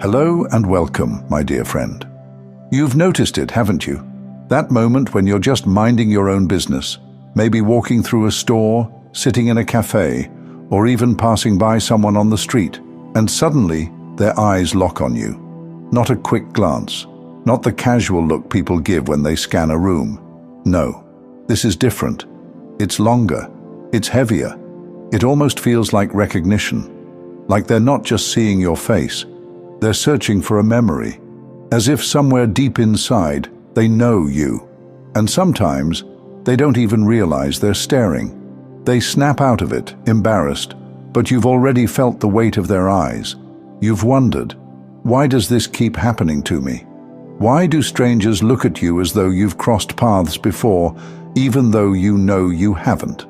Hello and welcome, my dear friend. You've noticed it, haven't you? That moment when you're just minding your own business, maybe walking through a store, sitting in a cafe, or even passing by someone on the street, and suddenly their eyes lock on you. Not a quick glance, not the casual look people give when they scan a room. No, this is different. It's longer, it's heavier. It almost feels like recognition, like they're not just seeing your face, they're searching for a memory, as if somewhere deep inside they know you. And sometimes they don't even realize they're staring. They snap out of it, embarrassed, but you've already felt the weight of their eyes. You've wondered, why does this keep happening to me? Why do strangers look at you as though you've crossed paths before, even though you know you haven't?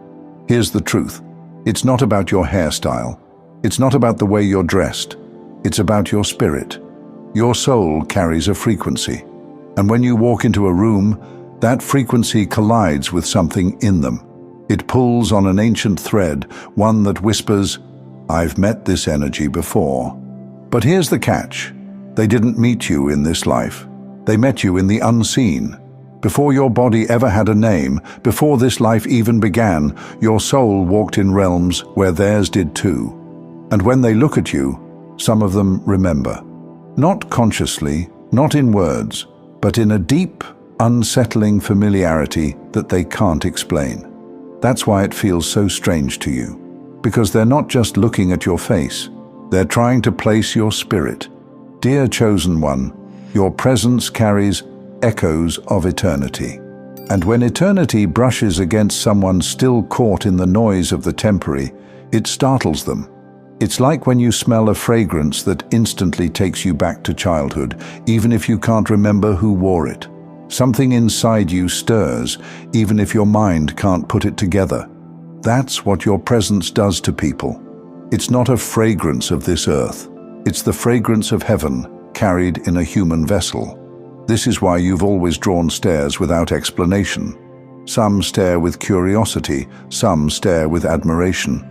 Here's the truth. It's not about your hairstyle. It's not about the way you're dressed. It's about your spirit. Your soul carries a frequency. And when you walk into a room, that frequency collides with something in them. It pulls on an ancient thread, one that whispers, "I've met this energy before." But here's the catch. They didn't meet you in this life. They met you in the unseen. Before your body ever had a name, before this life even began, your soul walked in realms where theirs did too. And when they look at you, some of them remember. Not consciously, not in words, but in a deep, unsettling familiarity that they can't explain. That's why it feels so strange to you. Because they're not just looking at your face, they're trying to place your spirit. Dear chosen one, your presence carries echoes of eternity. And when eternity brushes against someone still caught in the noise of the temporary, it startles them. It's like when you smell a fragrance that instantly takes you back to childhood, even if you can't remember who wore it. Something inside you stirs, even if your mind can't put it together. That's what your presence does to people. It's not a fragrance of this earth. It's the fragrance of heaven, carried in a human vessel. This is why you've always drawn stares without explanation. Some stare with curiosity, some stare with admiration,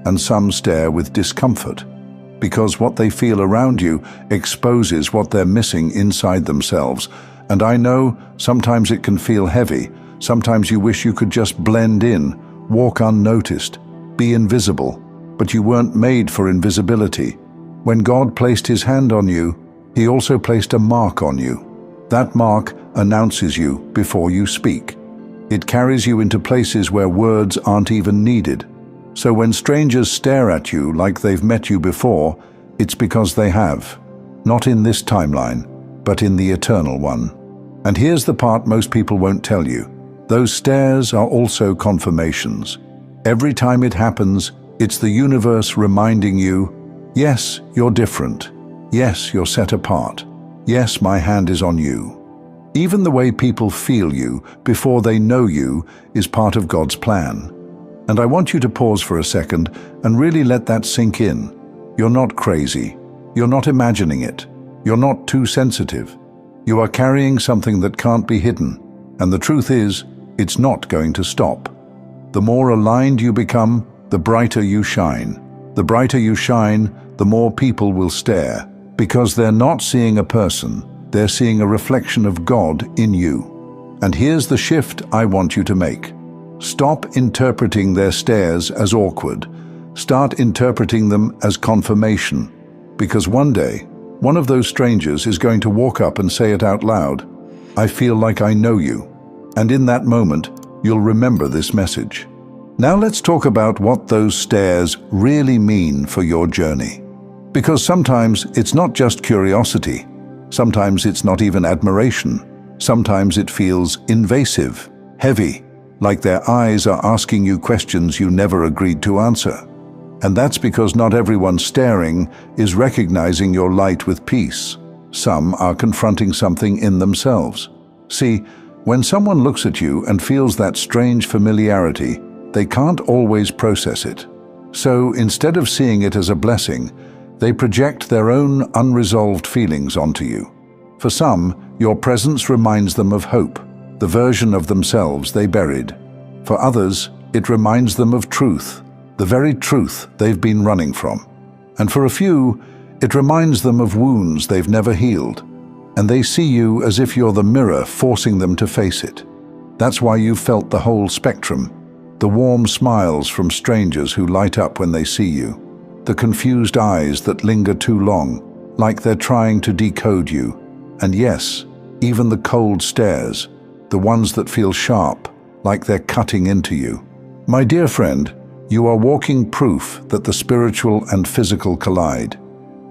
and some stare with discomfort, because what they feel around you exposes what they're missing inside themselves. And I know sometimes it can feel heavy, sometimes you wish you could just blend in, walk unnoticed, be invisible, but you weren't made for invisibility. When God placed His hand on you, He also placed a mark on you. That mark announces you before you speak. It carries you into places where words aren't even needed. So when strangers stare at you like they've met you before, it's because they have. Not in this timeline, but in the eternal one. And here's the part most people won't tell you. Those stares are also confirmations. Every time it happens, it's the universe reminding you, yes, you're different. Yes, you're set apart. Yes, my hand is on you. Even the way people feel you before they know you is part of God's plan. And I want you to pause for a second and really let that sink in. You're not crazy. You're not imagining it. You're not too sensitive. You are carrying something that can't be hidden. And the truth is, it's not going to stop. The more aligned you become, the brighter you shine. The brighter you shine, the more people will stare. Because they're not seeing a person, they're seeing a reflection of God in you. And here's the shift I want you to make. Stop interpreting their stares as awkward. Start interpreting them as confirmation. Because one day, one of those strangers is going to walk up and say it out loud. I feel like I know you. And in that moment, you'll remember this message. Now let's talk about what those stares really mean for your journey. Because sometimes it's not just curiosity. Sometimes it's not even admiration. Sometimes it feels invasive, heavy, like their eyes are asking you questions you never agreed to answer. And that's because not everyone staring is recognizing your light with peace. Some are confronting something in themselves. See, when someone looks at you and feels that strange familiarity, they can't always process it. So instead of seeing it as a blessing, they project their own unresolved feelings onto you. For some, your presence reminds them of hope, the version of themselves they buried. For others, it reminds them of truth, the very truth they've been running from. And for a few, It reminds them of wounds they've never healed, and they see you as if you're the mirror forcing them to face it. That's why you've felt the whole spectrum. The warm smiles from strangers who light up when they see you. The confused eyes that linger too long, like they're trying to decode you. And yes, even the cold stares, the ones that feel sharp, like they're cutting into you. My dear friend, you are walking proof that the spiritual and physical collide.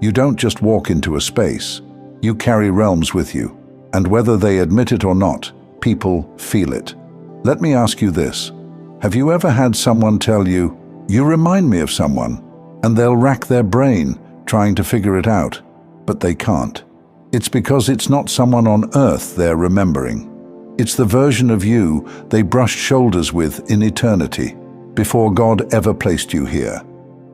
You don't just walk into a space. You carry realms with you, and whether they admit it or not, people feel it. Let me ask you this. Have you ever had someone tell you, "You remind me of someone," and they'll rack their brain trying to figure it out, but they can't? It's because it's not someone on earth they're remembering. It's the version of you they brushed shoulders with in eternity, before God ever placed you here.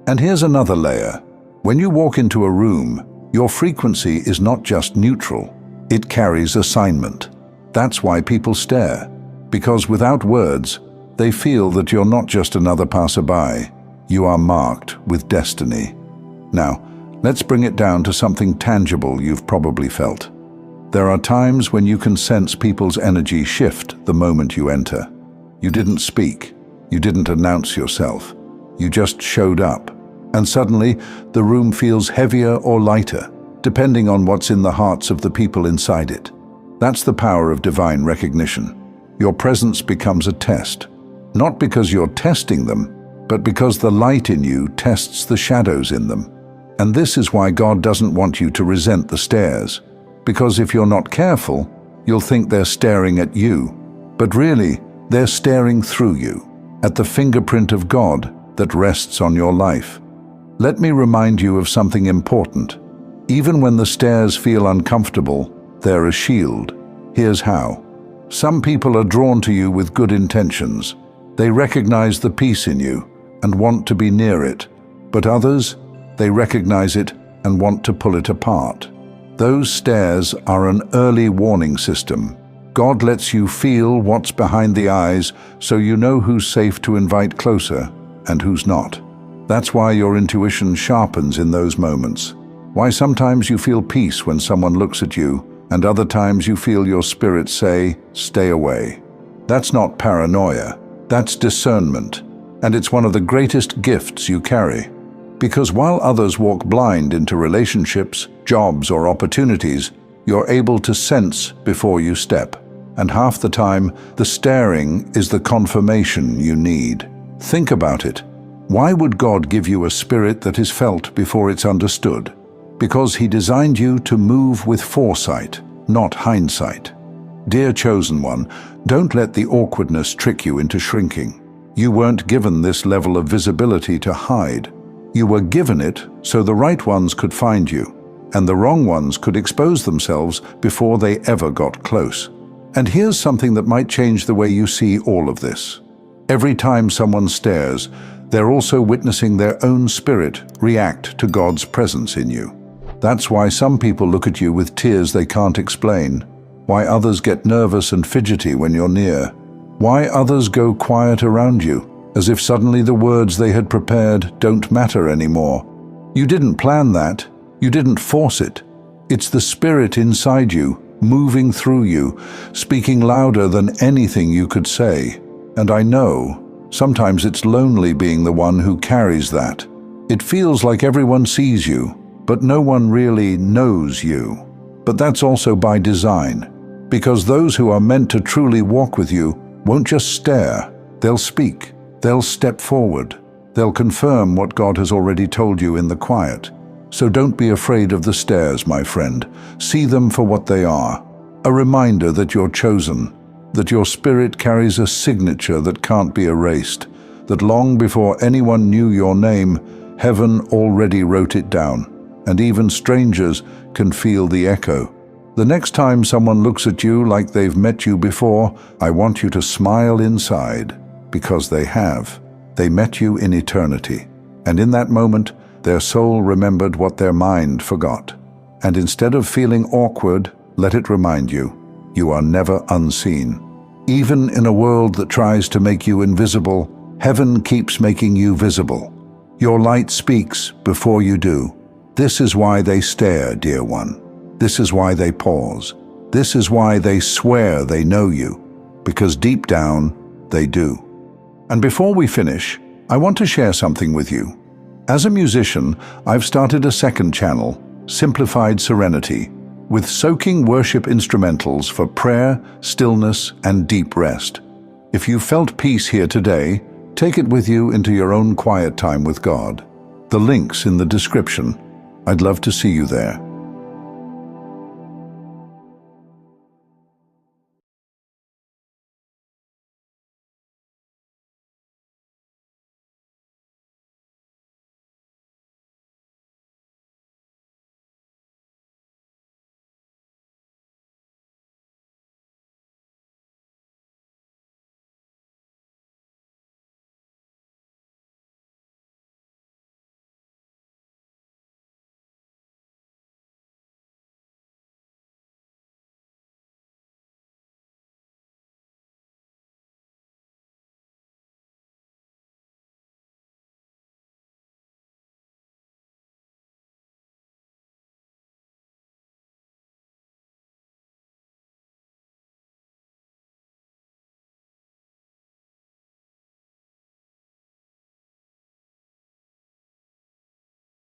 And here's another layer. When you walk into a room, your frequency is not just neutral, it carries assignment. That's why people stare, because without words, they feel that you're not just another passerby, you are marked with destiny. Now, let's bring it down to something tangible you've probably felt. There are times when you can sense people's energy shift the moment you enter. You didn't speak, you didn't announce yourself, you just showed up. And suddenly, the room feels heavier or lighter, depending on what's in the hearts of the people inside it. That's the power of divine recognition. Your presence becomes a test, not because you're testing them, but because the light in you tests the shadows in them. And this is why God doesn't want you to resent the stares, because if you're not careful, you'll think they're staring at you, but really, they're staring through you, at the fingerprint of God that rests on your life. Let me remind you of something important. Even when the stares feel uncomfortable, they're a shield. Here's how. Some people are drawn to you with good intentions. They recognize the peace in you and want to be near it. But others, they recognize it and want to pull it apart. Those stares are an early warning system. God lets you feel what's behind the eyes so you know who's safe to invite closer and who's not. That's why your intuition sharpens in those moments. Why sometimes you feel peace when someone looks at you, and other times you feel your spirit say, "Stay away." That's not paranoia, that's discernment, and it's one of the greatest gifts you carry. Because while others walk blind into relationships, jobs, or opportunities, you're able to sense before you step. And half the time, the staring is the confirmation you need. Think about it. Why would God give you a spirit that is felt before it's understood? Because He designed you to move with foresight, not hindsight. Dear chosen one, don't let the awkwardness trick you into shrinking. You weren't given this level of visibility to hide. You were given it so the right ones could find you, and the wrong ones could expose themselves before they ever got close. And here's something that might change the way you see all of this. Every time someone stares, they're also witnessing their own spirit react to God's presence in you. That's why some people look at you with tears they can't explain, why others get nervous and fidgety when you're near, why others go quiet around you, as if suddenly the words they had prepared don't matter anymore. You didn't plan that, you didn't force it. It's the spirit inside you, moving through you, speaking louder than anything you could say. And I know, sometimes it's lonely being the one who carries that. It feels like everyone sees you, but no one really knows you. But that's also by design, because those who are meant to truly walk with you won't just stare, they'll speak, they'll step forward, they'll confirm what God has already told you in the quiet. So don't be afraid of the stares, my friend. See them for what they are, a reminder that you're chosen, that your spirit carries a signature that can't be erased, that long before anyone knew your name, heaven already wrote it down, and even strangers can feel the echo. The next time someone looks at you like they've met you before, I want you to smile inside, because they have. They met you in eternity, and in that moment, their soul remembered what their mind forgot. And instead of feeling awkward, let it remind you, you are never unseen. Even in a world that tries to make you invisible, heaven keeps making you visible. Your light speaks before you do. This is why they stare, dear one. This is why they pause. This is why they swear they know you, because deep down, they do. And before we finish, I want to share something with you. As a musician, I've started a second channel, Simplified Serenity, with soaking worship instrumentals for prayer, stillness, and deep rest. If you felt peace here today, take it with you into your own quiet time with God. The link's in the description. I'd love to see you there.